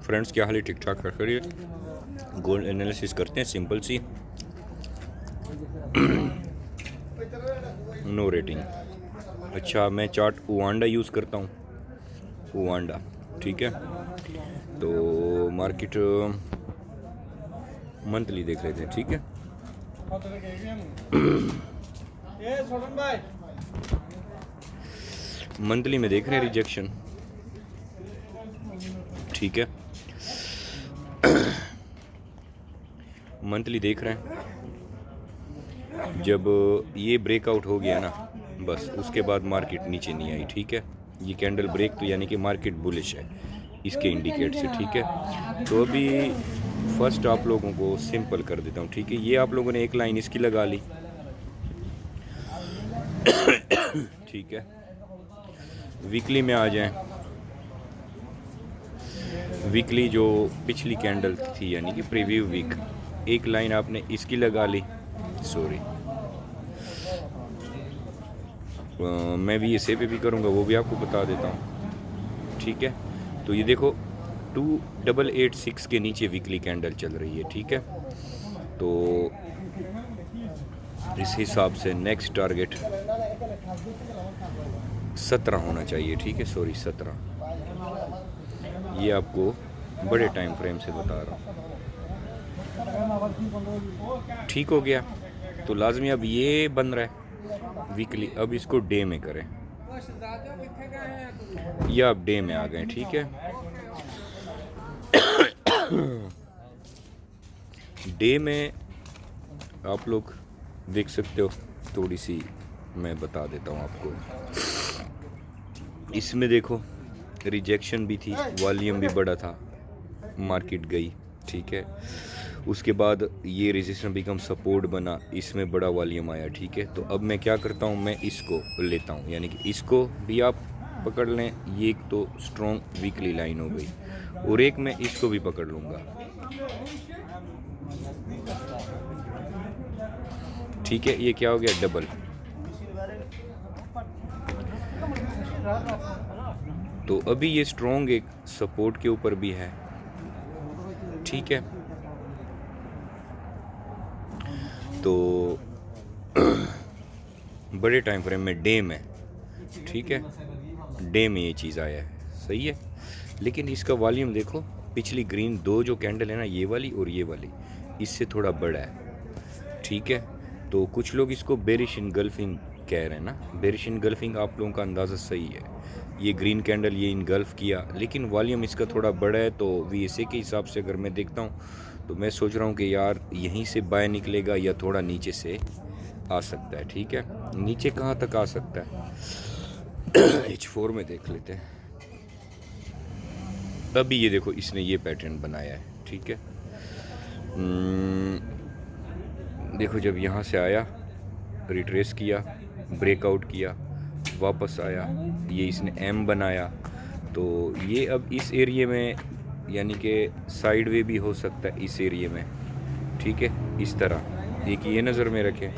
Friends, क्या हाल है? ठीक ठाक रख रही गोल्ड एनालिसिस करते हैं, सिंपल सी। No rating. अच्छा, मैं चार्ट ओवांडा यूज़ करता हूँ, ओवांडा, ठीक है। तो मार्केट मंथली देख लेते हैं, ठीक है। मंथली में देख रहे हैं रिजेक्शन, ठीक है। मंथली देख रहे हैं, जब ये ब्रेकआउट हो गया ना, बस उसके बाद मार्केट नीचे नहीं आई, ठीक है। ये कैंडल ब्रेक तो यानी कि मार्केट बुलिश है इसके इंडिकेट से, ठीक है। तो अभी फर्स्ट आप लोगों को सिंपल कर देता हूँ, ठीक है। ये आप लोगों ने एक लाइन इसकी लगा ली, ठीक है। वीकली में आ जाएं। वीकली जो पिछली कैंडल थी यानी कि प्रीव्यू वीक, एक लाइन आपने इसकी लगा ली, सॉरी। मैं भी इसे पे भी करूँगा, वो भी आपको बता देता हूँ, ठीक है। तो ये देखो 2886 के नीचे वीकली कैंडल चल रही है, ठीक है। तो इस हिसाब से नेक्स्ट टारगेट 17 होना चाहिए, ठीक है, सॉरी 17। ये आपको बड़े टाइम फ्रेम से बता रहा हूँ, ठीक हो गया। तो लाजमी अब ये बन रहा है वीकली, अब इसको डे में करें, या अब डे में आ गए, ठीक है। डे में आप लोग देख सकते हो, थोड़ी सी मैं बता देता हूँ आपको। इसमें देखो रिजेक्शन भी थी, वॉल्यूम भी बड़ा था, मार्केट गई, ठीक है। उसके बाद ये रेजिस्टेंस बिकम सपोर्ट बना, इसमें बड़ा वॉल्यूम आया, ठीक है। तो अब मैं क्या करता हूँ, मैं इसको लेता हूँ, यानी कि इसको भी आप पकड़ लें। ये एक तो स्ट्रॉन्ग वीकली लाइन हो गई, और एक मैं इसको भी पकड़ लूँगा, ठीक है। ये क्या हो गया, डबल। तो अभी ये स्ट्रॉन्ग एक सपोर्ट के ऊपर भी है, ठीक है। तो बड़े टाइम फ्रेम में, डे में, ठीक है, डे में ये चीज़ आया है, सही है। लेकिन इसका वॉल्यूम देखो, पिछली ग्रीन दो जो कैंडल है ना, ये वाली और ये वाली, इससे थोड़ा बड़ा है, ठीक है। तो कुछ लोग इसको बेरिश इनगल्फिंग कह रहे हैं ना, बेरिश इनगल्फिंग आप लोगों का अंदाज़ा सही है। ये ग्रीन कैंडल ये इनगल्फ किया, लेकिन वॉल्यूम इसका थोड़ा बड़ा है। तो वीएसए के हिसाब से अगर मैं देखता हूँ, तो मैं सोच रहा हूँ कि यार यहीं से बाय निकलेगा या थोड़ा नीचे से आ सकता है, ठीक है। नीचे कहाँ तक आ सकता है, H4 में देख लेते हैं। अभी ये देखो, इसने ये पैटर्न बनाया है, ठीक है। देखो, जब यहाँ से आया, रिट्रेस किया, ब्रेकआउट किया, वापस आया, ये इसने एम बनाया। तो ये अब इस एरिया में, यानी कि साइड वे भी हो सकता है इस एरिया में, ठीक है, इस तरह। एक ये नज़र में रखें।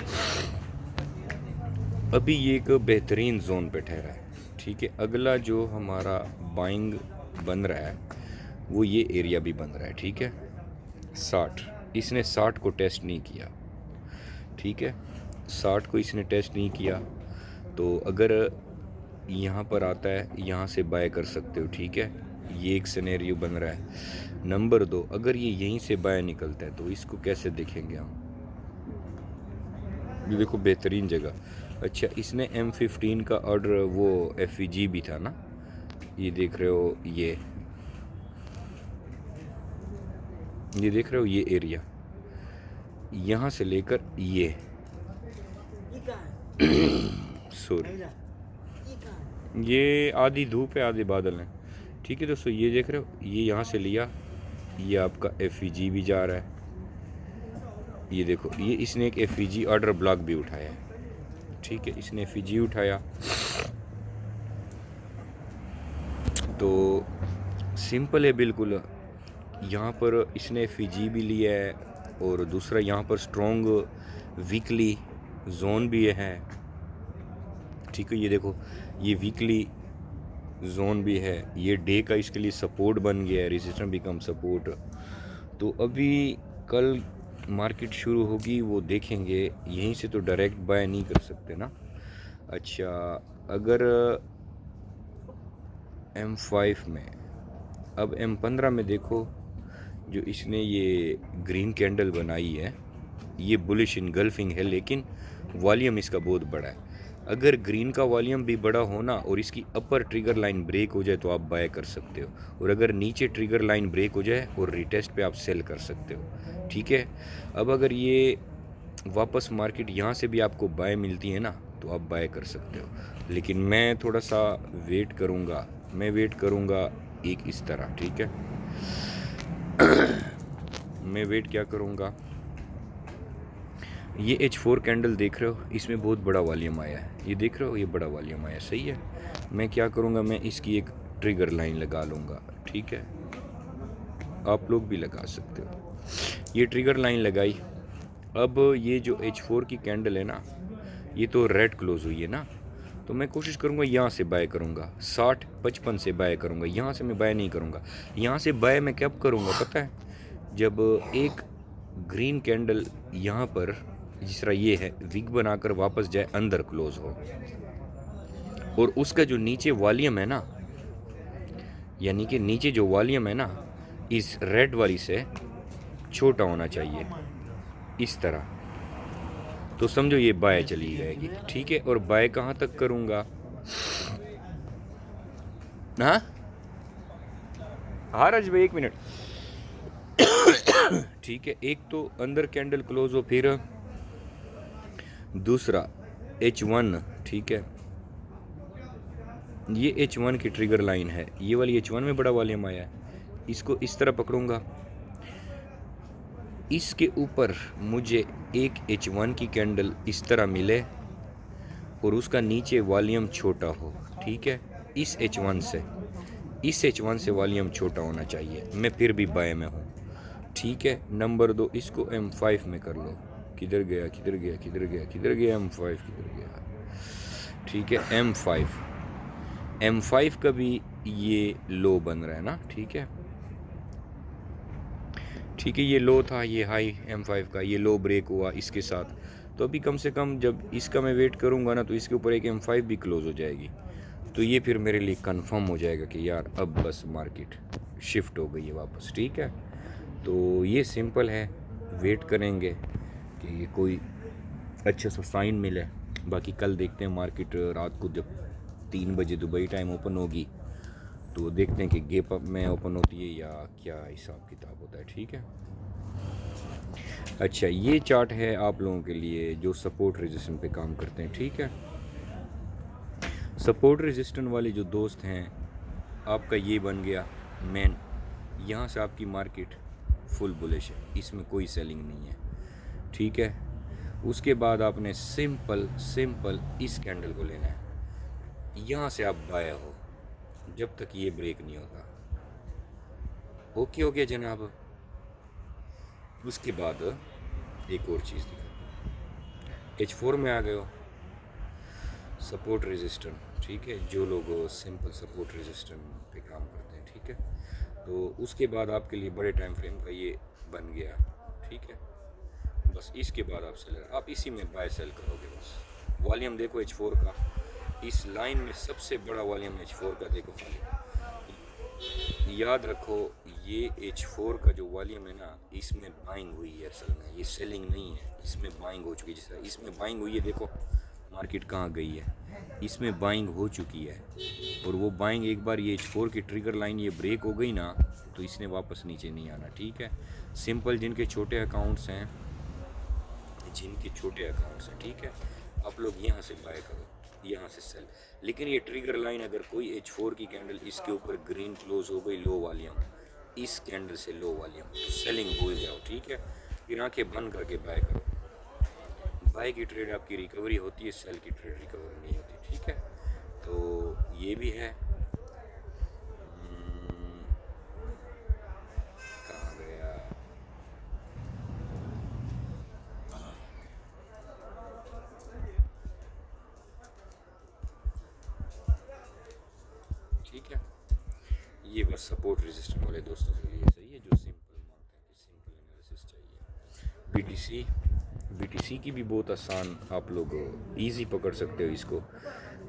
अभी ये एक बेहतरीन जोन पे ठहरा है, ठीक है। अगला जो हमारा बाइंग बन रहा है, वो ये एरिया भी बन रहा है, ठीक है। 60, इसने 60 को टेस्ट नहीं किया, ठीक है। 60 को इसने टेस्ट नहीं किया। तो अगर यहाँ पर आता है, यहाँ से बाय कर सकते हो, ठीक है। ये एक सिनेरियो बन रहा है। नंबर 2, अगर ये यहीं से बाय निकलता है, तो इसको कैसे देखेंगे हम? ये देखो बेहतरीन जगह। अच्छा, इसने M15 का ऑर्डर, वो FVG भी था ना, ये देख रहे हो, ये देख रहे हो, ये एरिया यहाँ से लेकर ये सॉरी, ये आधी धूप है आधे बादल हैं, ठीक है दोस्तों। ये देख रहे हो, ये यहाँ से लिया, ये आपका FVG भी जा रहा है। ये देखो, ये इसने एक FVG ऑर्डर ब्लॉक भी उठाया है, ठीक है। इसने FVG उठाया, तो सिंपल है बिल्कुल। यहाँ पर इसने FVG भी लिया है, और दूसरा यहाँ पर स्ट्रॉन्ग वीकली जोन भी है, ठीक है। ये देखो, ये वीकली जोन भी है, ये डे का इसके लिए सपोर्ट बन गया है, रेजिस्टेंस बिकम सपोर्ट। तो अभी कल मार्केट शुरू होगी, वो देखेंगे। यहीं से तो डायरेक्ट बाय नहीं कर सकते ना। अच्छा, अगर M5 में, अब M15 में देखो, जो इसने ये ग्रीन कैंडल बनाई है, ये बुलिश इनगल्फिंग है, लेकिन वॉल्यूम इसका बहुत बड़ा है। अगर ग्रीन का वॉल्यूम भी बड़ा होना और इसकी अपर ट्रिगर लाइन ब्रेक हो जाए तो आप बाय कर सकते हो, और अगर नीचे ट्रिगर लाइन ब्रेक हो जाए और रिटेस्ट पे आप सेल कर सकते हो। ठीक है, अब अगर ये वापस मार्केट यहाँ से भी आपको बाय मिलती है ना, तो आप बाय कर सकते हो। लेकिन मैं थोड़ा सा वेट करूँगा, मैं वेट करूँगा एक इस तरह। ठीक है, मैं वेट क्या करूँगा, ये H4 कैंडल देख रहे हो, इसमें बहुत बड़ा वॉल्यूम आया है, ये देख रहे हो, ये बड़ा वॉल्यूम आया, सही है। मैं क्या करूँगा, मैं इसकी एक ट्रिगर लाइन लगा लूँगा। ठीक है, आप लोग भी लगा सकते हो। ये ट्रिगर लाइन लगाई। अब ये जो H4 की कैंडल है ना, ये तो रेड क्लोज हुई है ना, तो मैं कोशिश करूँगा यहाँ से बाय करूँगा, 60-55 से बाय करूँगा। यहाँ से मैं बाय नहीं करूँगा। यहाँ से बाय मैं कब करूँगा पता है, जब एक ग्रीन कैंडल यहाँ पर जिस तरह ये है विग बनाकर वापस जाए, अंदर क्लोज हो, और उसका जो नीचे वॉल्यूम है ना, यानी कि नीचे जो वॉल्यूम है ना, इस रेड वाली से छोटा होना चाहिए, इस तरह, तो समझो ये बाय चली जाएगी। ठीक है, और बाय कहाँ तक करूँगा, हाँ हाँ राज भाई, 1 मिनट। ठीक है, एक तो अंदर कैंडल क्लोज हो, फिर दूसरा H1। ठीक है, ये H1 की ट्रिगर लाइन है, ये वाली H1 में बड़ा वॉल्यूम आया है, इसको इस तरह पकड़ूंगा, इसके ऊपर मुझे एक H1 की कैंडल इस तरह मिले और उसका नीचे वॉल्यूम छोटा हो। ठीक है, इस H1 से वॉल्यूम छोटा होना चाहिए, मैं फिर भी बाय में हूँ। ठीक है, नंबर 2, इसको M5 में कर लो। किधर गया किधर गया किधर गया किधर गया, M5 किधर गया। ठीक है, M5 का भी ये लो बन रहा है ना। ठीक है, ठीक है, ये लो था, ये हाई M5 का, ये लो ब्रेक हुआ इसके साथ, तो अभी कम से कम जब इसका मैं वेट करूँगा ना, तो इसके ऊपर एक M5 भी क्लोज हो जाएगी, तो ये फिर मेरे लिए कंफर्म हो जाएगा कि यार अब बस मार्केट शिफ्ट हो गई है वापस। ठीक है, तो ये सिंपल है, वेट करेंगे कि कोई अच्छा सा साइन मिले। बाकी कल देखते हैं मार्केट रात को जब 3 बजे दुबई टाइम ओपन होगी, तो देखते हैं कि गैप अप में ओपन होती है या क्या हिसाब किताब होता है। ठीक है, अच्छा, ये चार्ट है आप लोगों के लिए जो सपोर्ट रेजिस्टेंस पे काम करते हैं। ठीक है, सपोर्ट रेजिस्टेंस वाले जो दोस्त हैं, आपका ये बन गया मेन, यहाँ से आपकी मार्केट फुल बुलिश है, इसमें कोई सेलिंग नहीं है। ठीक है, उसके बाद आपने सिंपल इस कैंडल को लेना है, यहाँ से आप बाय हो जब तक ये ब्रेक नहीं होता। ओके हो गया जनाब। उसके बाद एक और चीज़ दिखा, H4 में आ गए हो, सपोर्ट रेजिस्टेंस। ठीक है, जो लोग सिंपल सपोर्ट रेजिस्टेंस पे काम करते हैं। ठीक है, तो उसके बाद आपके लिए बड़े टाइम फ्रेम का ये बन गया। ठीक है, बस इसके बाद आप सेलर, आप इसी में बाय सेल करोगे। बस वॉल्यूम देखो H4 का, इस लाइन में सबसे बड़ा वॉल्यूम H4 का देखो खाली। याद रखो, ये H4 का जो वॉल्यूम है ना, इसमें बाइंग हुई है, असल में ये सेलिंग नहीं है, इसमें बाइंग हो चुकी है। जिस तरह इसमें बाइंग हुई है, देखो मार्केट कहाँ गई है, इसमें बाइंग हो चुकी है, और वो बाइंग एक बार ये H4 की ट्रिगर लाइन ये ब्रेक हो गई ना, तो इसने वापस नीचे नहीं आना। ठीक है, सिंपल जिनके छोटे अकाउंट्स हैं, ठीक है, आप लोग यहाँ से बाय करो, यहाँ से सेल। लेकिन ये ट्रिगर लाइन अगर कोई H4 की कैंडल इसके ऊपर ग्रीन क्लोज हो गई, लो वॉल्यूम, इस कैंडल से लो वॉल्यूम, तो सेलिंग भूल जाओ। ठीक है, फिर आंखें बंद करके बाय करो। बाय की ट्रेड आपकी रिकवरी होती है, सेल की ट्रेड रिकवरी नहीं होती। ठीक है, तो ये भी है। कहाँ गया, ये बस सपोर्ट रेजिस्टेंस वाले दोस्तों के लिए सही है, जो सिंपल मांगते हैं कि सिंपल एनालिसिस चाहिए। बीटीसी की भी बहुत आसान, आप लोग इजी पकड़ सकते हो इसको।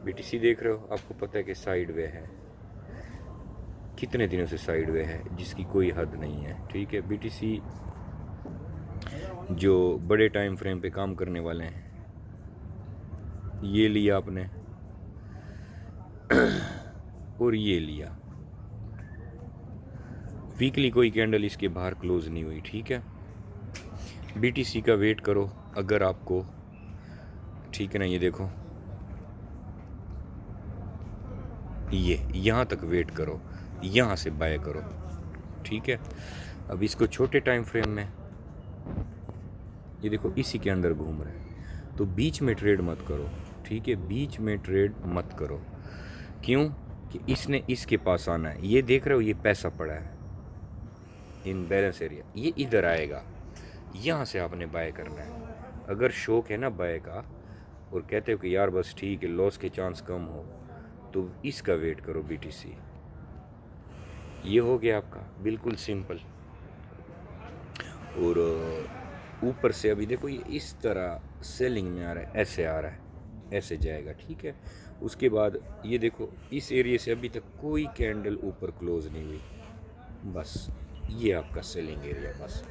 बीटीसी देख रहे हो, आपको पता है कि साइड वे है, कितने दिनों से साइड वे है, जिसकी कोई हद नहीं है। ठीक है, बीटीसी जो बड़े टाइम फ्रेम पे काम करने वाले हैं, ये लिया आपने और ये लिया, वीकली कोई कैंडल इसके बाहर क्लोज नहीं हुई। ठीक है, बीटीसी का वेट करो अगर आपको, ठीक है ना, ये देखो, ये यहाँ तक वेट करो, यहाँ से बाय करो। ठीक है, अब इसको छोटे टाइम फ्रेम में, ये देखो इसी के अंदर घूम रहा है, तो बीच में ट्रेड मत करो। ठीक है, बीच में ट्रेड मत करो। क्यों? कि इसने इसके पास आना है, ये देख रहे हो, ये पैसा पड़ा है इन बैलेंस एरिया, ये इधर आएगा, यहाँ से आपने बाय करना है। अगर शौक है ना बाय का, और कहते हो कि यार बस ठीक है, लॉस के चांस कम हो, तो इसका वेट करो बीटीसी। ये हो गया आपका बिल्कुल सिंपल। और ऊपर से अभी देखो, ये इस तरह सेलिंग में आ रहा है, ऐसे आ रहा है, ऐसे जाएगा। ठीक है, उसके बाद ये देखो, इस एरिया से अभी तक कोई कैंडल ऊपर क्लोज नहीं हुई, बस ये आपका सेलिंग एरिया। बस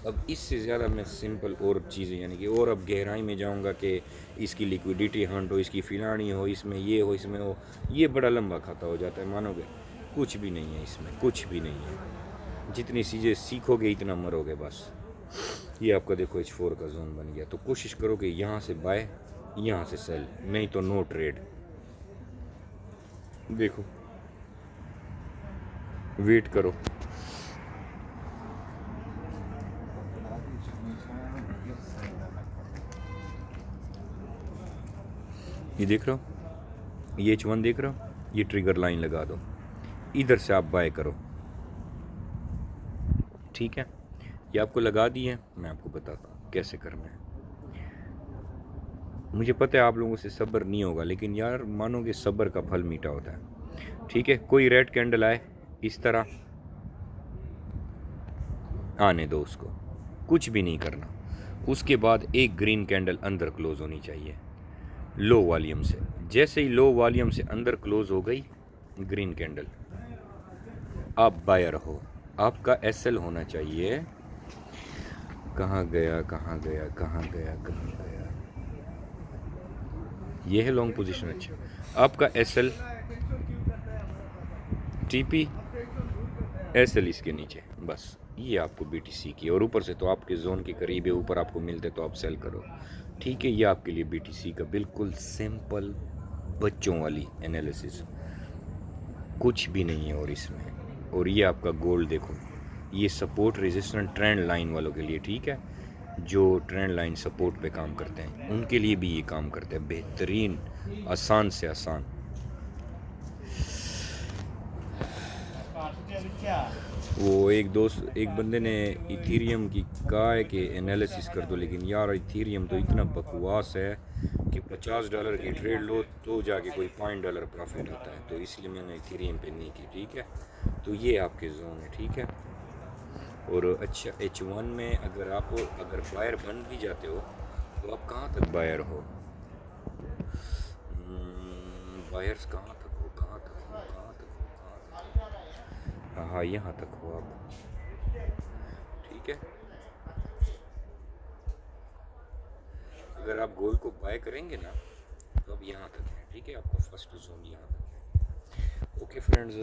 अब इससे ज़्यादा मैं सिंपल और चीज़ें, यानी कि और अब गहराई में जाऊंगा कि इसकी लिक्विडिटी हंट हो, इसकी फिलानी हो, इसमें ये हो, इसमें हो, ये बड़ा लंबा खाता हो जाता है। मानोगे कुछ भी नहीं है इसमें, कुछ भी नहीं है। जितनी चीज़ें सीखोगे इतना मरोगे बस। ये आपका देखो H4 का जोन बन गया, तो कोशिश करो कि यहाँ से बाय, यहाँ से सेल, नहीं तो नो ट्रेड। देखो, वेट करो, ये देख रहे हो, ये H1 देख रहे हो, ये ट्रिगर लाइन लगा दो, इधर से आप बाय करो। ठीक है, ये आपको लगा दी है, मैं आपको बताता हूँ कैसे करना है। मुझे पता है आप लोगों से सब्र नहीं होगा, लेकिन यार मानोगे सब्र का फल मीठा होता है। ठीक है, कोई रेड कैंडल आए इस तरह, आने दो उसको, कुछ भी नहीं करना। उसके बाद एक ग्रीन कैंडल अंदर क्लोज होनी चाहिए लो वॉल्यूम से। जैसे ही लो वॉल्यूम से अंदर क्लोज हो गई ग्रीन कैंडल, आप बायर हो। आपका एसएल होना चाहिए, कहाँ गया कहाँ गया कहाँ गया कहाँ गया, ये है लॉन्ग पोजीशन। अच्छा, आपका एसएल टीपी एसएल इसके नीचे, बस ये आपको बीटीसी की, और ऊपर से तो आपके जोन के करीब है, ऊपर आपको मिलते तो आप सेल करो। ठीक है, ये आपके लिए बीटीसी का बिल्कुल सिंपल बच्चों वाली एनालिसिस, कुछ भी नहीं है और इसमें। और ये आपका गोल्ड देखो, ये सपोर्ट रेजिस्टेंस ट्रेंड लाइन वालों के लिए। ठीक है, जो ट्रेंड लाइन सपोर्ट पे काम करते हैं उनके लिए भी ये काम करते हैं, बेहतरीन, आसान से आसान। वो एक बंदे ने इथीरियम की कहा है कि एनालिसिस कर दो, लेकिन यार इथीरियम तो इतना बकवास है कि $50 की ट्रेड लो तो जाके कोई $5 प्रॉफिट आता है, तो इसलिए मैंने इथीरियम पे नहीं की। ठीक है, तो ये आपके जोन है। ठीक है, और अच्छा H1 में अगर बायर बन भी जाते हो तो आप कहाँ तक बायर हो, बायर्स कहाँ तक हो, कहाँ तक हो, कहाँ तक हो, कहाँ तक हो, हाँ यहाँ तक हो आप। ठीक है, अगर आप गोल्ड को बाय करेंगे ना तो अब यहाँ तक है। ठीक है, आपका फर्स्ट जोन यहाँ तक है। Okay friends,